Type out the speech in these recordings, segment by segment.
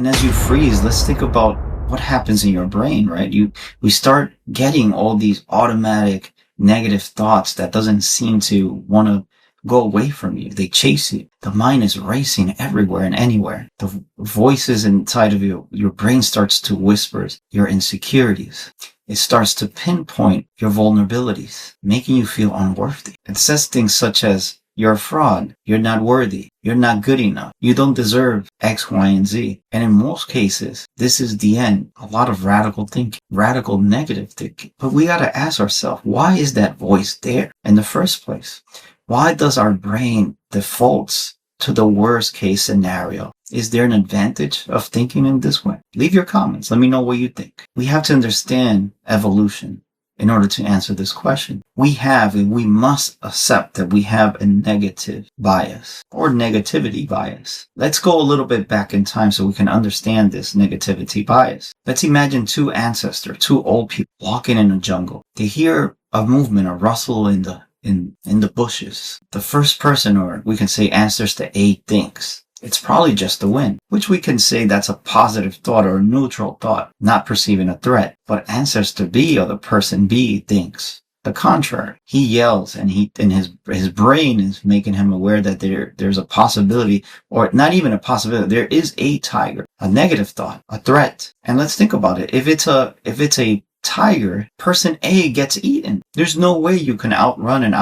And as you freeze, let's think about what happens in your brain, right? We start getting all these automatic negative thoughts that doesn't seem to want to go away from you. They chase you. The mind is racing everywhere and anywhere. The voices inside of your brain starts to whisper your insecurities. It starts to pinpoint your vulnerabilities, making you feel unworthy. It says things such as, you're a fraud, you're not worthy, you're not good enough, you don't deserve X, Y, and Z. And in most cases, this is the end. A lot of radical thinking, radical negative thinking. But we gotta ask ourselves, why is that voice there in the first place? Why does our brain defaults to the worst case scenario? Is there an advantage of thinking in this way? Leave your comments. Let me know what you think. We have to understand evolution in order to answer this question. We must accept that we have a negative bias or negativity bias. Let's go a little bit back in time so we can understand this negativity bias. Let's imagine two old people walking in a jungle. They hear a movement, a rustle in the bushes. The first person, or we can say answers to A, thinks it's probably just the wind, which we can say that's a positive thought or a neutral thought, not perceiving a threat. But answers to B, or the person B, thinks the contrary. He yells, and his brain is making him aware that there's a possibility, or not even a possibility, there is a tiger, a negative thought, a threat. And let's think about it. If it's a tiger, person A gets eaten. There's no way you can outrun and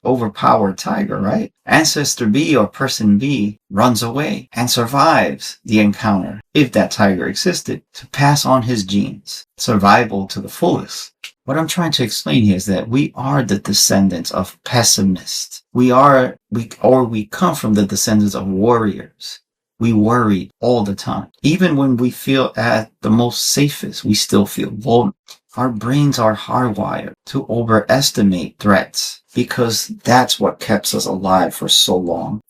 overpower a tiger, right? Ancestor B, or person B, runs away and survives the encounter, if that tiger existed, to pass on his genes, survival to the fullest. What I'm trying to explain here is that we are the descendants of pessimists. We come from the descendants of warriors. We worry all the time. Even when we feel at the most safest, we still feel vulnerable. Our brains are hardwired to overestimate threats because that's what kept us alive for so long.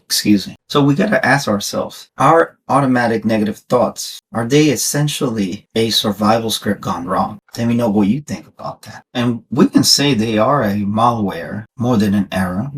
Excuse me. So we gotta ask ourselves, our automatic negative thoughts, are they essentially a survival script gone wrong? Let me know what you think about that. And we can say they are a malware more than an error,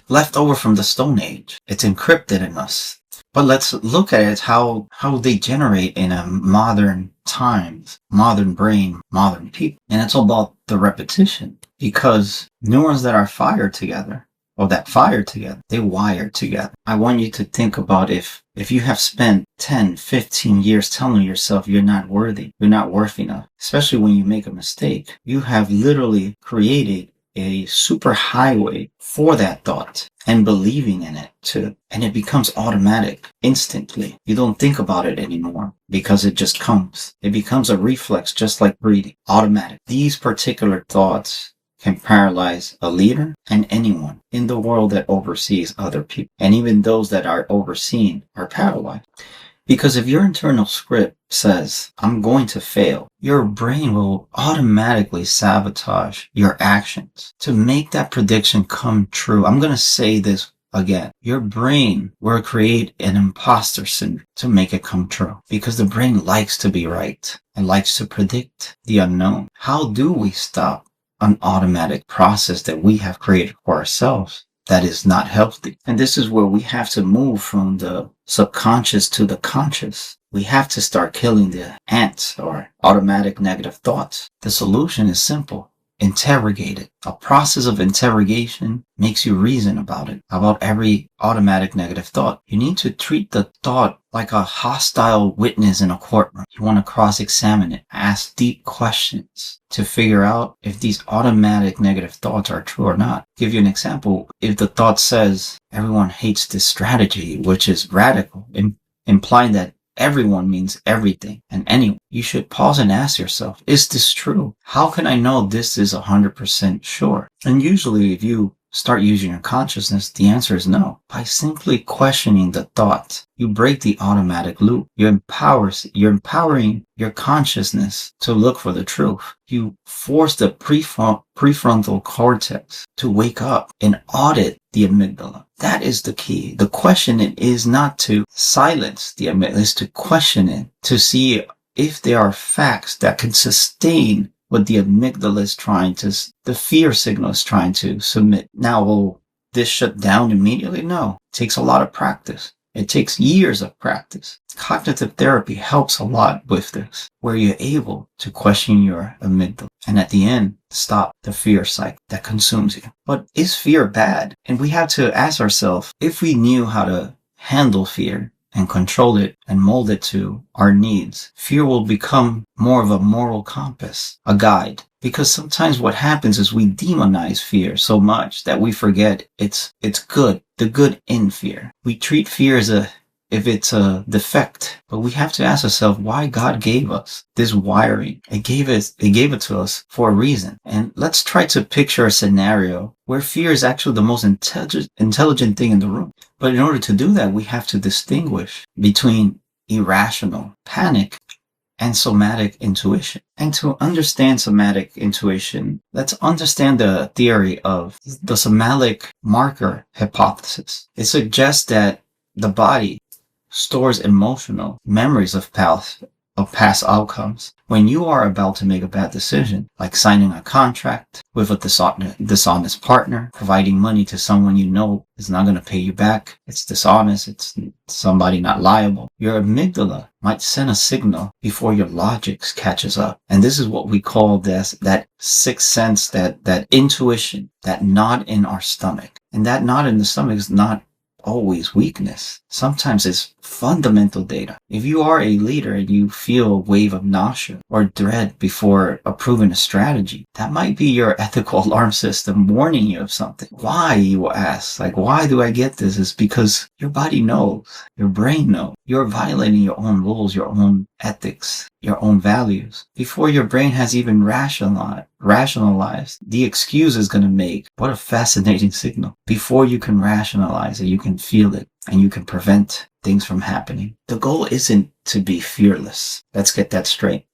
left over from the Stone Age. It's encrypted in us. But let's look at it how they generate in a modern times, modern brain, modern people. And it's all about the repetition, because neurons that are fired together, they wire together. I want you to think about if you have spent 10, 15 years telling yourself you're not worthy, you're not worth enough, especially when you make a mistake, you have literally created a super highway for that thought and believing in it too. And it becomes automatic instantly. You don't think about it anymore because it just comes. It becomes a reflex, just like breathing, automatic. These particular thoughts can paralyze a leader and anyone in the world that oversees other people. And even those that are overseen are paralyzed. Because if your internal script says, I'm going to fail, your brain will automatically sabotage your actions to make that prediction come true. I'm going to say this again. Your brain will create an imposter syndrome to make it come true, because the brain likes to be right and likes to predict the unknown. How do we stop an automatic process that we have created for ourselves that is not healthy? And this is where we have to move from the subconscious to the conscious. We have to start killing the ants, or automatic negative thoughts. The solution is simple. Interrogate it. A process of interrogation makes you reason about it, about every automatic negative thought. You need to treat the thought like a hostile witness in a courtroom. You want to cross-examine it, ask deep questions to figure out if these automatic negative thoughts are true or not. Give you an example. If the thought says, everyone hates this strategy, which is radical, implying that everyone means everything and anyone, you should pause and ask yourself, is this true? How can I know this is 100% sure? And usually if you start using your consciousness, the answer is no. By simply questioning the thought, you break the automatic loop. You're empowering your consciousness to look for the truth. You force the prefrontal cortex to wake up and audit the amygdala. That is the key. The question is not to silence the amygdala, it's to question it, to see if there are facts that can sustain what the amygdala is the fear signal is trying to submit. Now, will this shut down immediately? No. It takes a lot of practice. It takes years of practice. Cognitive therapy helps a lot with this, where you're able to question your amygdala and at the end, stop the fear cycle that consumes you. But is fear bad? And we have to ask ourselves, if we knew how to handle fear and control it and mold it to our needs, fear will become more of a moral compass, a guide. Because sometimes what happens is we demonize fear so much that we forget it's good, the good in fear. We treat fear as if it's a defect, but we have to ask ourselves why God gave us this wiring. It gave it to us for a reason. And let's try to picture a scenario where fear is actually the most intelligent thing in the room. But in order to do that, we have to distinguish between irrational panic and somatic intuition. And to understand somatic intuition, let's understand the theory of the somatic marker hypothesis. It suggests that the body stores emotional memories of past outcomes. When you are about to make a bad decision, like signing a contract with a dishonest partner, providing money to someone you know is not going to pay you back, it's dishonest, it's somebody not liable, your amygdala might send a signal before your logic catches up. And this is what we call that sixth sense, that intuition, that knot in our stomach. And that knot in the stomach is not always weakness. Sometimes it's fundamental data. If you are a leader and you feel a wave of nausea or dread before approving a strategy, that might be your ethical alarm system warning you of something. Why, you will ask? Like, why do I get this? It's because your body knows, your brain knows. You're violating your own rules, your own ethics, your own values. Before your brain has even rationalized, the excuse is going to make. What a fascinating signal. Before you can rationalize it, you can feel it and you can prevent things from happening. The goal isn't to be fearless. Let's get that straight.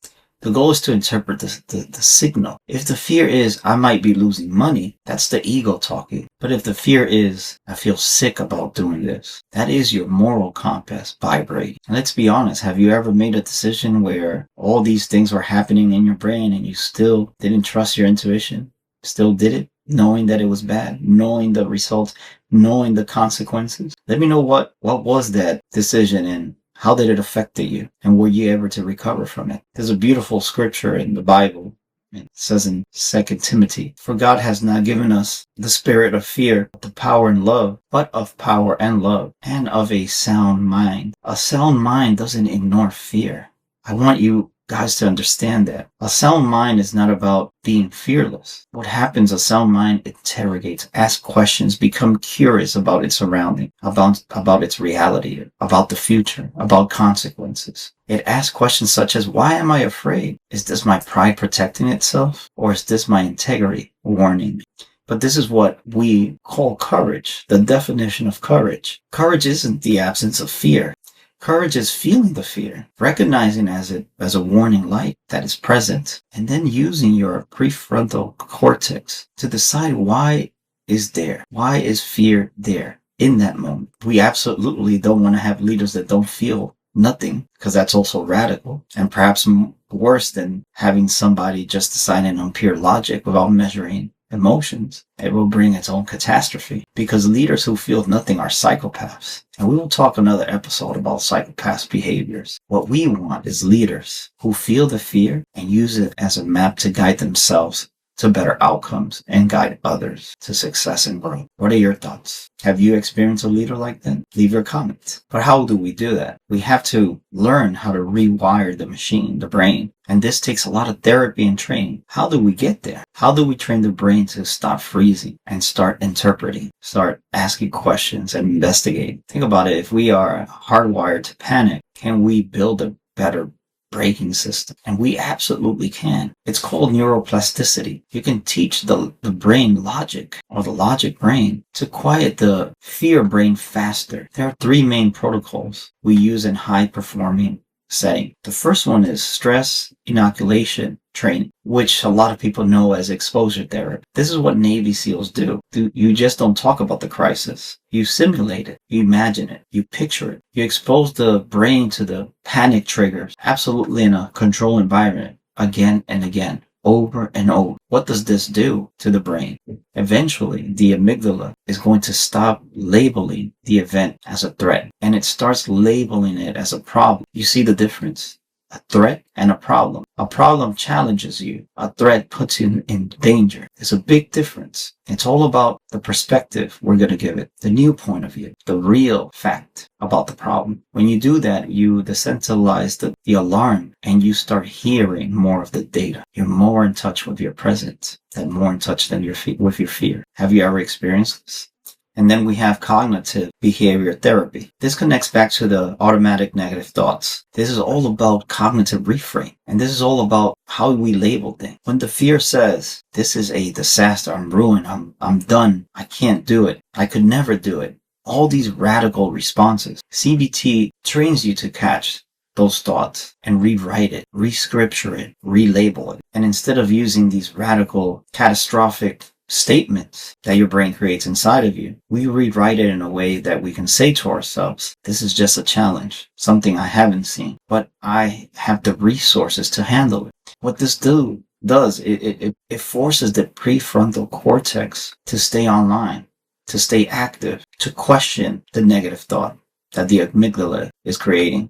The goal is to interpret the signal. If the fear is, I might be losing money, that's the ego talking. But if the fear is, I feel sick about doing this, that is your moral compass vibrating. And let's be honest, have you ever made a decision where all these things were happening in your brain and you still didn't trust your intuition? Still did it? Knowing that it was bad, knowing the results, knowing the consequences? Let me know what was that decision and how did it affect you? And were you able to recover from it? There's a beautiful scripture in the Bible. It says in 2 Timothy, for God has not given us the spirit of fear, but the power and love, but of power and love, and of a sound mind. A sound mind doesn't ignore fear. I want you guys to understand that. A sound mind is not about being fearless. What happens, a sound mind interrogates, asks questions, become curious about its surrounding, about its reality, about the future, about consequences. It asks questions such as, why am I afraid? Is this my pride protecting itself? Or is this my integrity warning me? But this is what we call courage, the definition of courage. Courage isn't the absence of fear. Courage is feeling the fear, recognizing it as a warning light that is present, and then using your prefrontal cortex to decide why is fear there in that moment. We absolutely don't want to have leaders that don't feel nothing, because that's also radical and perhaps worse than having somebody just deciding on pure logic without measuring emotions. It will bring its own catastrophe, because leaders who feel nothing are psychopaths. And we will talk another episode about psychopath behaviors. What we want is leaders who feel the fear and use it as a map to guide themselves to better outcomes and guide others to success and growth. What are your thoughts? Have you experienced a leader like that? Leave your comments. But how do we do that? We have to learn how to rewire the machine, the brain. And this takes a lot of therapy and training. How do we get there? How do we train the brain to stop freezing and start interpreting, start asking questions and investigating? Think about it. If we are hardwired to panic, can we build a better braking system? And we absolutely can. It's called neuroplasticity. You can teach the brain logic, or the logic brain, to quiet the fear brain faster. There are 3 main protocols we use in high performing setting. The first one is stress inoculation training, which a lot of people know as exposure therapy. This is what Navy SEALs do. You just don't talk about the crisis. You simulate it. You imagine it. You picture it. You expose the brain to the panic triggers, absolutely in a controlled environment, again and again, over and over. What does this do to the brain? Eventually, the amygdala is going to stop labeling the event as a threat, and it starts labeling it as a problem. You see the difference? A threat and a problem. A problem challenges you. A threat puts you in danger. There's a big difference. It's all about the perspective we're going to give it, the new point of view, the real fact about the problem. When you do that, you decentralize the alarm and you start hearing more of the data. You're more in touch with your present and more in touch than with your fear. Have you ever experienced this? And then we have cognitive behavior therapy. This connects back to the automatic negative thoughts. This is all about cognitive reframe. And this is all about how we label things. When the fear says, this is a disaster, I'm ruined, I'm done, I can't do it, I could never do it. All these radical responses. CBT trains you to catch those thoughts and rewrite it, re-scripture it, relabel it. And instead of using these radical, catastrophic statements that your brain creates inside of you, we rewrite it in a way that we can say to ourselves, this is just a challenge, something I haven't seen, but I have the resources to handle it. What this does, it forces the prefrontal cortex to stay online, to stay active, to question the negative thought that the amygdala is creating.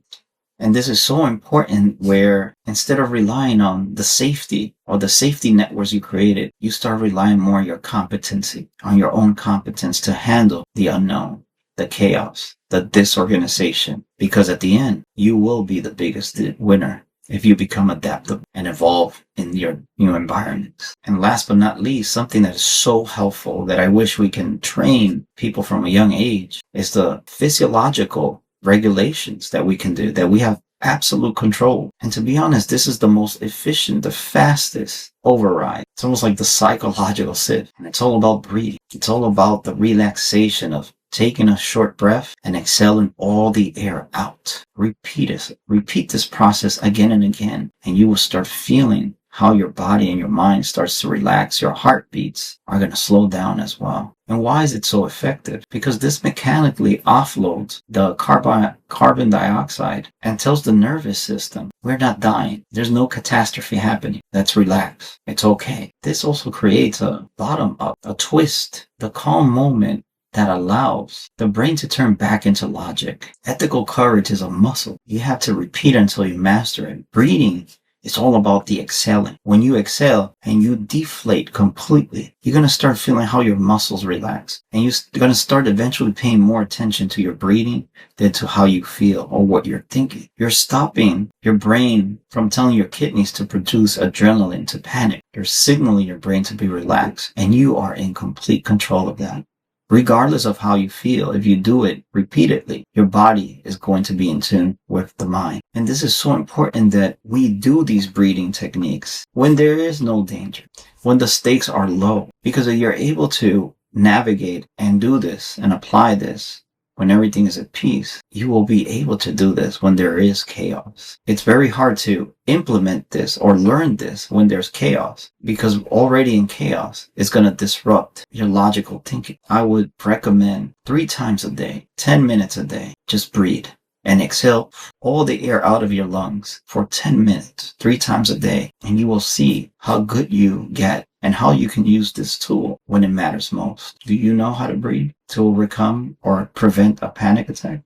And this is so important where instead of relying on the safety or the safety networks you created, you start relying more on your competency, on your own competence to handle the unknown, the chaos, the disorganization. Because at the end, you will be the biggest winner if you become adaptable and evolve in your new environments. And last but not least, something that is so helpful that I wish we can train people from a young age is the physiological regulations that we can do, that we have absolute control. And to be honest, this is the most efficient, the fastest override. It's almost like the psychological shift. And it's all about breathing. It's all about the relaxation of taking a short breath and exhaling all the air out. Repeat this process again and again, and you will start feeling how your body and your mind starts to relax. Your heartbeats are going to slow down as well. And why is it so effective? Because this mechanically offloads the carbon dioxide and tells the nervous system, we're not dying. There's no catastrophe happening. Let's relax. It's okay. This also creates a bottom up, a twist, the calm moment that allows the brain to turn back into logic. Ethical courage is a muscle. You have to repeat until you master it. Breathing, it's all about the exhaling. When you exhale and you deflate completely, you're going to start feeling how your muscles relax. And you're going to start eventually paying more attention to your breathing than to how you feel or what you're thinking. You're stopping your brain from telling your kidneys to produce adrenaline to panic. You're signaling your brain to be relaxed, and you are in complete control of that. Regardless of how you feel, if you do it repeatedly, your body is going to be in tune with the mind. And this is so important that we do these breathing techniques when there is no danger, when the stakes are low, because if you're able to navigate and do this and apply this when everything is at peace, you will be able to do this when there is chaos. It's very hard to implement this or learn this when there's chaos, because already in chaos, it's going to disrupt your logical thinking. I would recommend 3 times a day, 10 minutes a day, just breathe and exhale all the air out of your lungs for 10 minutes, 3 times a day, and you will see how good you get and how you can use this tool when it matters most. Do you know how to breathe to overcome or prevent a panic attack?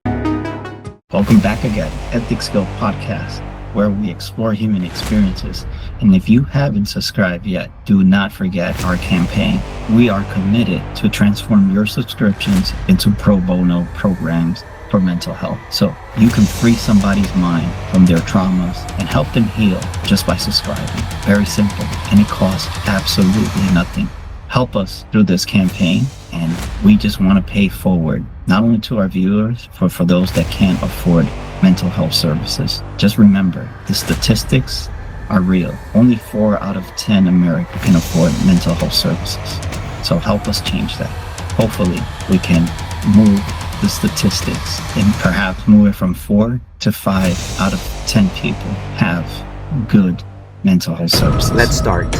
Welcome back again, Ethic Skill Podcast, where we explore human experiences. And if you haven't subscribed yet, do not forget our campaign. We are committed to transform your subscriptions into pro bono programs for mental health, so you can free somebody's mind from their traumas and help them heal just by subscribing. Very simple, and it costs absolutely nothing. Help us through this campaign, and we just want to pay forward, not only to our viewers, but for those that can't afford mental health services. Just remember, the statistics are real. Only 4 out of 10 Americans can afford mental health services. So help us change that. Hopefully, we can move the statistics and perhaps move it from 4 to 5 out of 10 people have good mental health services. Let's start.